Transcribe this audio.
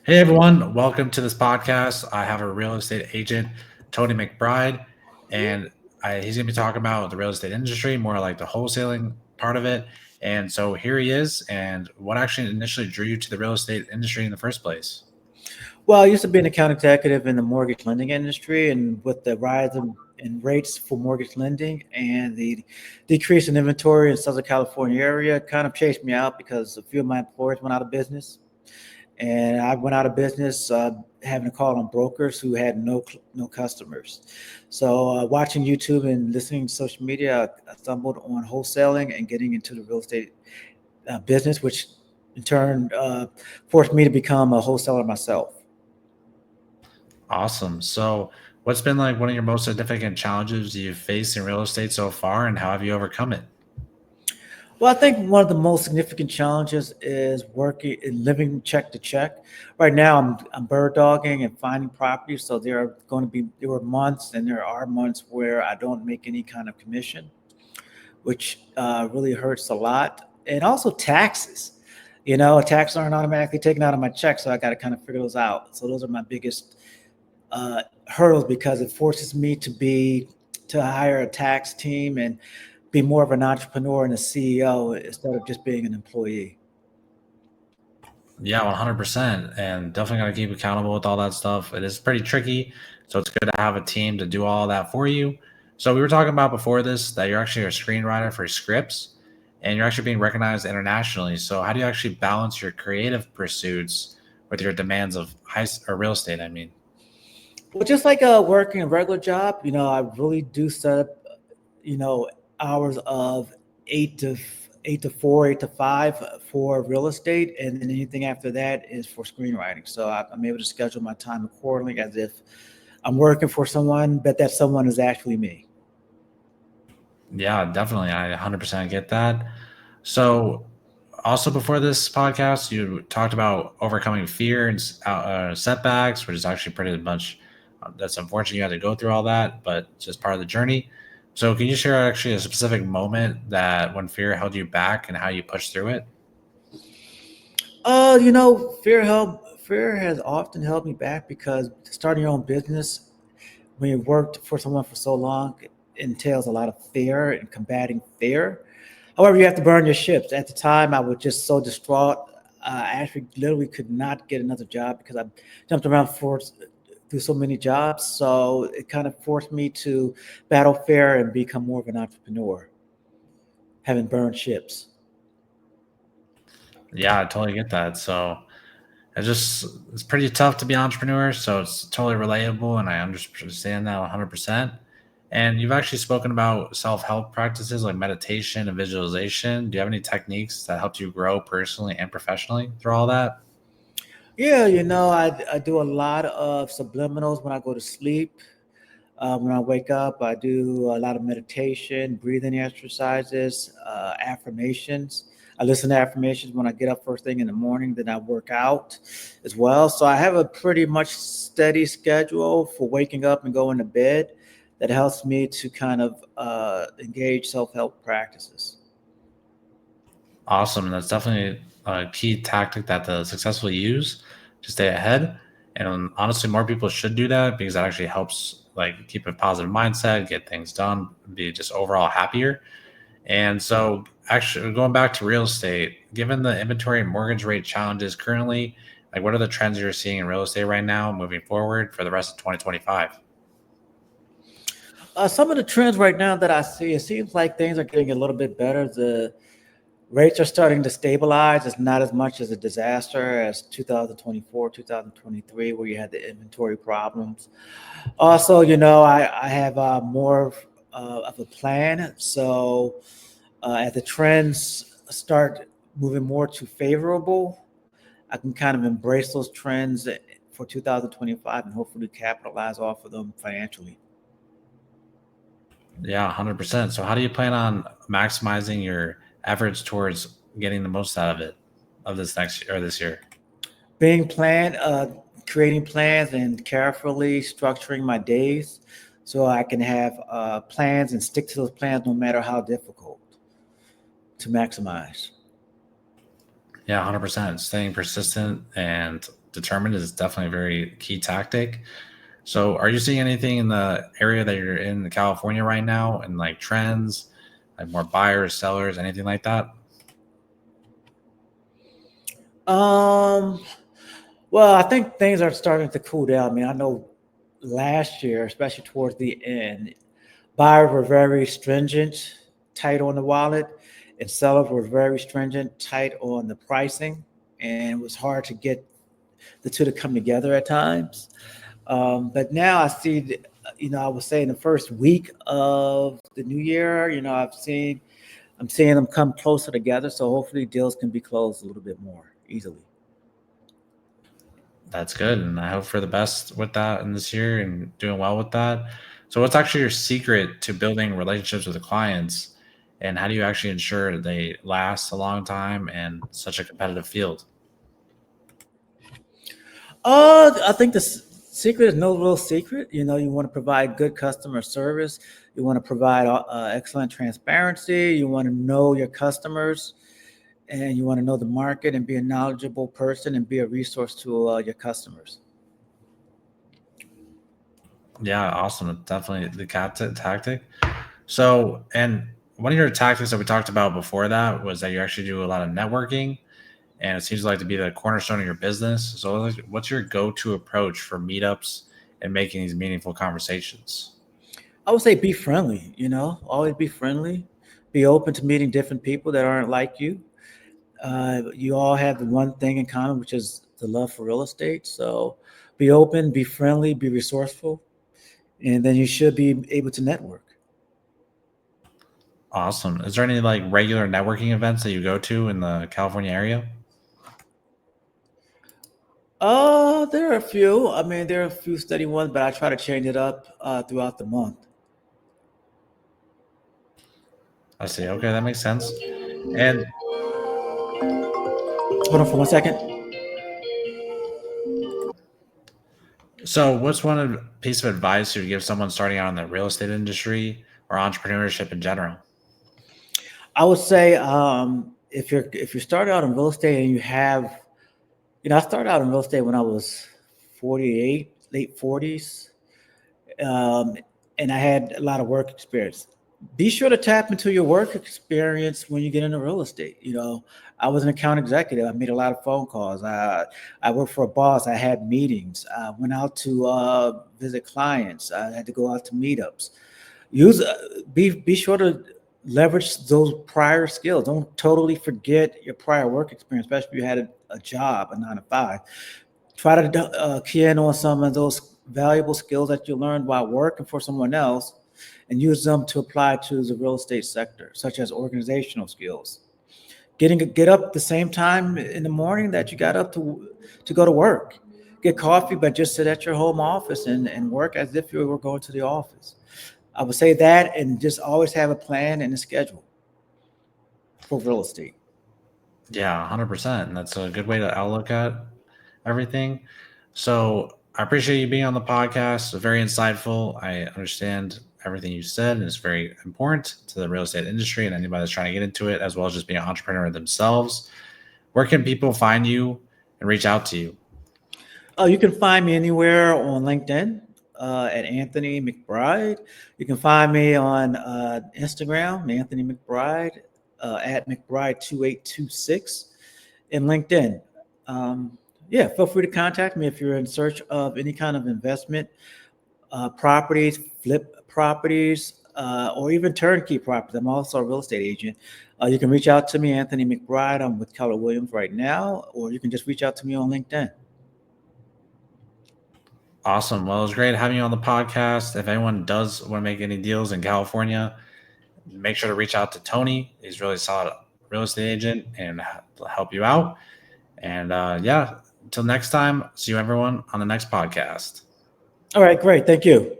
Hey everyone, welcome to this podcast. I have a real estate agent, Tony McBride, and he's going to be talking about the real estate industry, more like the wholesaling part of it. And so here he is. And what actually initially drew you to the real estate industry in the first place? Well, I used to be an account executive in the mortgage lending industry, and with the rise in rates for mortgage lending and the decrease in inventory in Southern California area, kind of chased me out because a few of my employers went out of business, and I went out of business, having to call on brokers who had no customers. So, watching YouTube and listening to social media, I stumbled on wholesaling and getting into the real estate business, which in turn forced me to become a wholesaler myself. Awesome. So, what's been like one of your most significant challenges you've faced in real estate so far, and how have you overcome it? Well, I think one of the most significant challenges is working and living check to check. Right now, I'm bird dogging and finding properties, so there were months and there are months where I don't make any kind of commission, which really hurts a lot. And also taxes. Taxes aren't automatically taken out of my check, so I got to kind of figure those out. So those are my biggest hurdles because it forces me to hire a tax team and be more of an entrepreneur and a CEO instead of just being an employee. Yeah, 100%. And definitely got to keep accountable with all that stuff. It is pretty tricky. So it's good to have a team to do all that for you. So we were talking about before this that you're actually a screenwriter for scripts and you're actually being recognized internationally. So how do you actually balance your creative pursuits with your demands of high or real estate? I mean, Well, just like working a regular job, I really do set up, you know, hours of eight to eight to four, 8 to 5 for real estate, and then anything after that is for screenwriting. So I'm able to schedule my time accordingly, as if I'm working for someone, but that someone is actually me. yeah, definitely. I 100% get that. So also before this podcast, you talked about overcoming fear and setbacks, which is actually pretty much that's unfortunate you had to go through all that, but it's just part of the journey. So can you share actually a specific moment that when fear held you back and how you pushed through it? Fear has often held me back because starting your own business when you worked for someone for so long entails a lot of fear and combating fear. However, you have to burn your ships. At the time, I was just so distraught. I actually literally could not get another job because I jumped around through so many jobs. So it kind of forced me to battle fear and become more of an entrepreneur, having burned ships. Yeah, I totally get that. So it's pretty tough to be an entrepreneur, so it's totally relatable, and I understand that 100%. And you've actually spoken about self-help practices like meditation and visualization. Do you have any techniques that helped you grow personally and professionally through all that? Yeah, I do a lot of subliminals when I go to sleep. When I wake up, I do a lot of meditation, breathing exercises, affirmations. I listen to affirmations when I get up first thing in the morning. Then I work out as well. So I have a pretty much steady schedule for waking up and going to bed that helps me to kind of engage self help practices. Awesome. That's definitely a key tactic that the successful use to stay ahead. And honestly, more people should do that because that actually helps like keep a positive mindset, get things done, be just overall happier. And so, actually, going back to real estate, given the inventory and mortgage rate challenges currently, like what are the trends you're seeing in real estate right now moving forward for the rest of 2025? Some of the trends right now that I see, it seems like things are getting a little bit better. The rates are starting to stabilize. It's not as much as a disaster as 2024, 2023, where you had the inventory problems. Also, I have more of a plan. So as the trends start moving more to favorable, I can kind of embrace those trends for 2025 and hopefully capitalize off of them financially. Yeah, 100%. So, how do you plan on maximizing your efforts towards getting the most out of it of this next year or this year? Being planned, creating plans and carefully structuring my days so I can have plans and stick to those plans no matter how difficult to maximize. Yeah, 100%. Staying persistent and determined is definitely a very key tactic. So, are you seeing anything in the area that you're in California right now, and like trends, like more buyers, sellers, anything like that? Um, well, I think things are starting to cool down. I mean, I know last year, especially towards the end, buyers were very stringent, tight on the wallet, and sellers were very stringent, tight on the pricing, and it was hard to get the two to come together at times. But now I see, I would say in the first week of the new year, I'm seeing them come closer together. So hopefully deals can be closed a little bit more easily. That's good, and I hope for the best with that in this year and doing well with that. So, what's actually your secret to building relationships with the clients, and how do you actually ensure they last a long time and such a competitive field? I think the secret is no real secret. You want to provide good customer service. You want to provide excellent transparency. You want to know your customers, and you want to know the market and be a knowledgeable person and be a resource to your customers. Yeah, awesome. Definitely the cat tactic. So, and one of your tactics that we talked about before that was that you actually do a lot of networking, and it seems like to be the cornerstone of your business. So, like, what's your go-to approach for meetups and making these meaningful conversations? I would say be friendly. Always be friendly. Be open to meeting different people that aren't like you. You all have the one thing in common, which is the love for real estate. So be open, be friendly, be resourceful, and then you should be able to network. Awesome. Is there any like regular networking events that you go to in the California area? There are a few. I mean, there are a few steady ones, but I try to change it up throughout the month. I see. Okay, that makes sense. And Hold on for 1 second. so, what's piece of advice you would give someone starting out in the real estate industry or entrepreneurship in general? I would say if you start out in real estate and you have, I started out in real estate when I was 48, late 40s, um, and I had a lot of work experience. Be sure to tap into your work experience when you get into real estate. I was an account executive. I made a lot of phone calls. I worked for a boss. I had meetings. I went out to visit clients. I had to go out to meetups. Use be sure to leverage those prior skills. Don't totally forget your prior work experience, especially if you had a job, a 9 to 5. Try to key in on some of those valuable skills that you learned while working for someone else and use them to apply to the real estate sector, such as organizational skills. Get up the same time in the morning that you got up to go to work. Get coffee, but just sit at your home office and work as if you were going to the office. I would say that, and just always have a plan and a schedule for real estate. Yeah, 100%. And that's a good way to outlook at everything. So I appreciate you being on the podcast. Very insightful. I understand everything you said, and it's very important to the real estate industry and anybody that's trying to get into it, as well as just being an entrepreneur themselves. Where can people find you and reach out to you? You can find me anywhere on LinkedIn at Anthony McBride. You can find me on Instagram, Anthony McBride, at McBride2826, and LinkedIn. Um, yeah, feel free to contact me if you're in search of any kind of investment properties, flip properties, or even turnkey properties. I'm also a real estate agent. You can reach out to me, Anthony McBride. I'm with Keller Williams right now, or you can just reach out to me on LinkedIn. Awesome. Well, it was great having you on the podcast. If anyone does want to make any deals in California, make sure to reach out to Tony. He's really solid real estate agent and help you out. And yeah, until next time, see you everyone on the next podcast. All right, great. Thank you.